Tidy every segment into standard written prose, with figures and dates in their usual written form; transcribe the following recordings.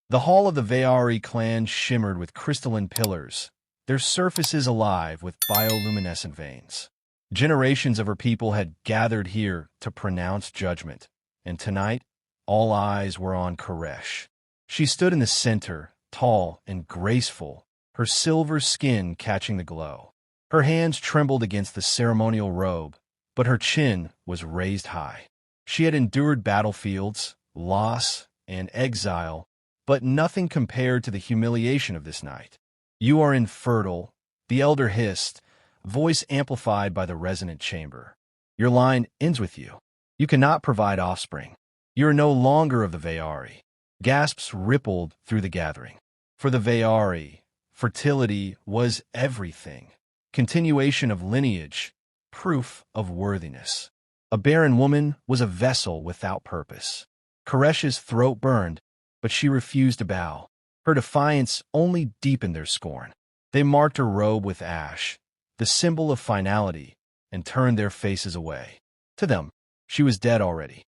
The hall of the Vayari clan shimmered with crystalline pillars, their surfaces alive with bioluminescent veins. Generations of her people had gathered here to pronounce judgment, and tonight, all eyes were on Karesh. She stood in the center, tall and graceful, her silver skin catching the glow. Her hands trembled against the ceremonial robe, but her chin was raised high. She had endured battlefields, loss, and exile, but nothing compared to the humiliation of this night. "You are infertile," the elder hissed, voice amplified by the resonant chamber. "Your line ends with you. You cannot provide offspring. You are no longer of the Vayari." Gasps rippled through the gathering. For the Vayari, fertility was everything. Continuation of lineage, proof of worthiness. A barren woman was a vessel without purpose. Karesh's throat burned, but she refused to bow. Her defiance only deepened their scorn. They marked her robe with ash, the symbol of finality, and turned their faces away. To them, she was dead already.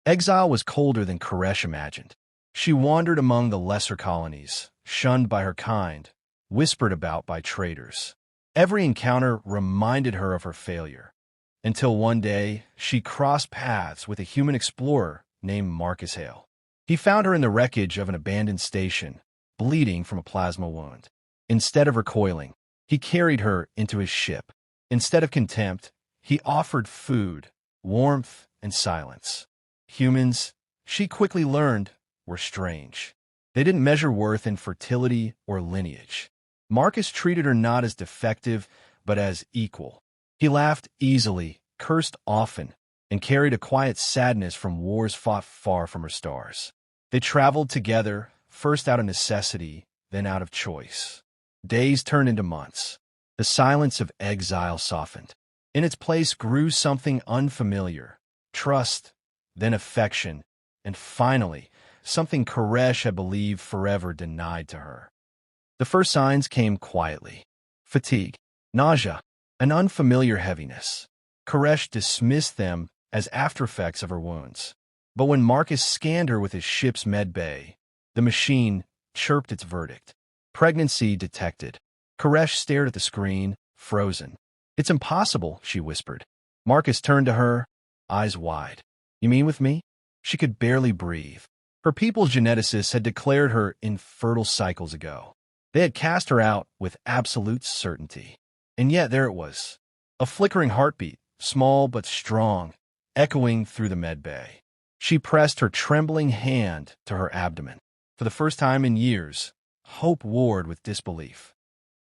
Exile was colder than Karesh imagined. She wandered among the lesser colonies, shunned by her kind, whispered about by traitors. Every encounter reminded her of her failure, until one day she crossed paths with a human explorer named Marcus Hale. He found her in the wreckage of an abandoned station, bleeding from a plasma wound. Instead of recoiling, he carried her into his ship. Instead of contempt, he offered food, warmth, and silence. Humans, she quickly learned, were strange. They didn't measure worth in fertility or lineage. Marcus treated her not as defective, but as equal. He laughed easily, cursed often, and carried a quiet sadness from wars fought far from her stars. They traveled together, first out of necessity, then out of choice. Days turned into months. The silence of exile softened. In its place grew something unfamiliar, trust, then affection, and finally, something Karesh had believed forever denied to her. The first signs came quietly. Fatigue, nausea, an unfamiliar heaviness. Karesh dismissed them as aftereffects of her wounds. But when Marcus scanned her with his ship's med bay, the machine chirped its verdict. Pregnancy detected. Karesh stared at the screen, frozen. "It's impossible," she whispered. Marcus turned to her, eyes wide. "You mean with me?" She could barely breathe. Her people's geneticists had declared her infertile cycles ago. They had cast her out with absolute certainty. And yet there it was, a flickering heartbeat, small but strong, echoing through the med bay. She pressed her trembling hand to her abdomen. For the first time in years, hope warred with disbelief.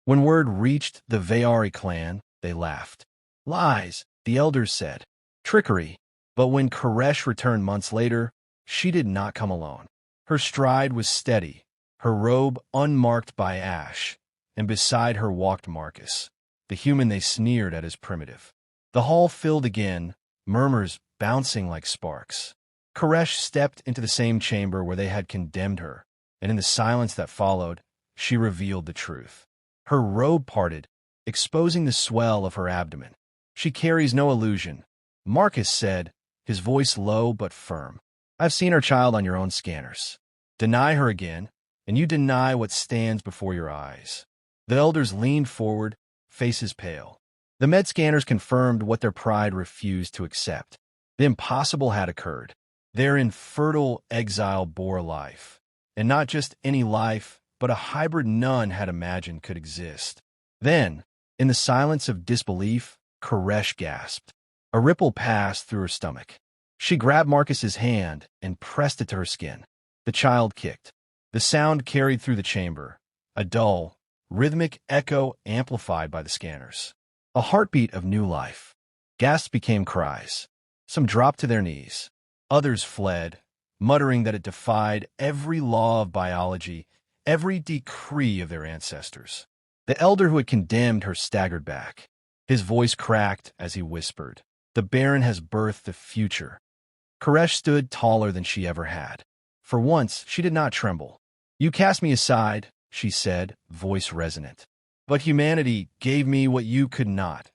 When word reached the Vayari clan, they laughed. "Lies," the elders said. "Trickery." But when Karesh returned months later, she did not come alone. Her stride was steady, her robe unmarked by ash, and beside her walked Marcus, the human they sneered at as primitive. The hall filled again, murmurs bouncing like sparks. Karesh stepped into the same chamber where they had condemned her, and in the silence that followed, she revealed the truth. Her robe parted, exposing the swell of her abdomen. "She carries no illusion," Marcus said, his voice low but firm. "I've seen our child on your own scanners. Deny her again, and you deny what stands before your eyes." The elders leaned forward, faces pale. The med scanners confirmed what their pride refused to accept. The impossible had occurred. Their infertile exile bore life. And not just any life, but a hybrid none had imagined could exist. Then, in the silence of disbelief, Karesh gasped. A ripple passed through her stomach. She grabbed Marcus's hand and pressed it to her skin. The child kicked. The sound carried through the chamber, a dull, rhythmic echo amplified by the scanners. A heartbeat of new life. Gasps became cries. Some dropped to their knees. Others fled, muttering that it defied every law of biology, every decree of their ancestors. The elder who had condemned her staggered back. His voice cracked as he whispered, "The Baron has birthed the future." Karesh stood taller than she ever had. For once, she did not tremble. "You cast me aside," she said, voice resonant. "But humanity gave me what you could not.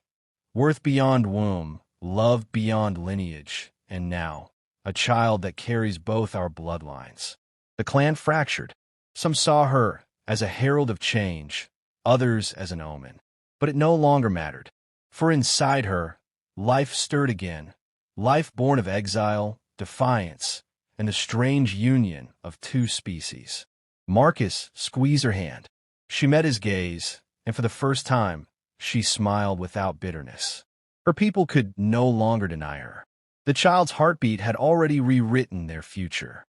Worth beyond womb, love beyond lineage, and now, a child that carries both our bloodlines." The clan fractured. Some saw her as a herald of change, others as an omen. But it no longer mattered, for inside her, life stirred again, life born of exile, defiance, and the strange union of two species. Marcus squeezed her hand. She met his gaze, and for the first time, she smiled without bitterness. Her people could no longer deny her. The child's heartbeat had already rewritten their future.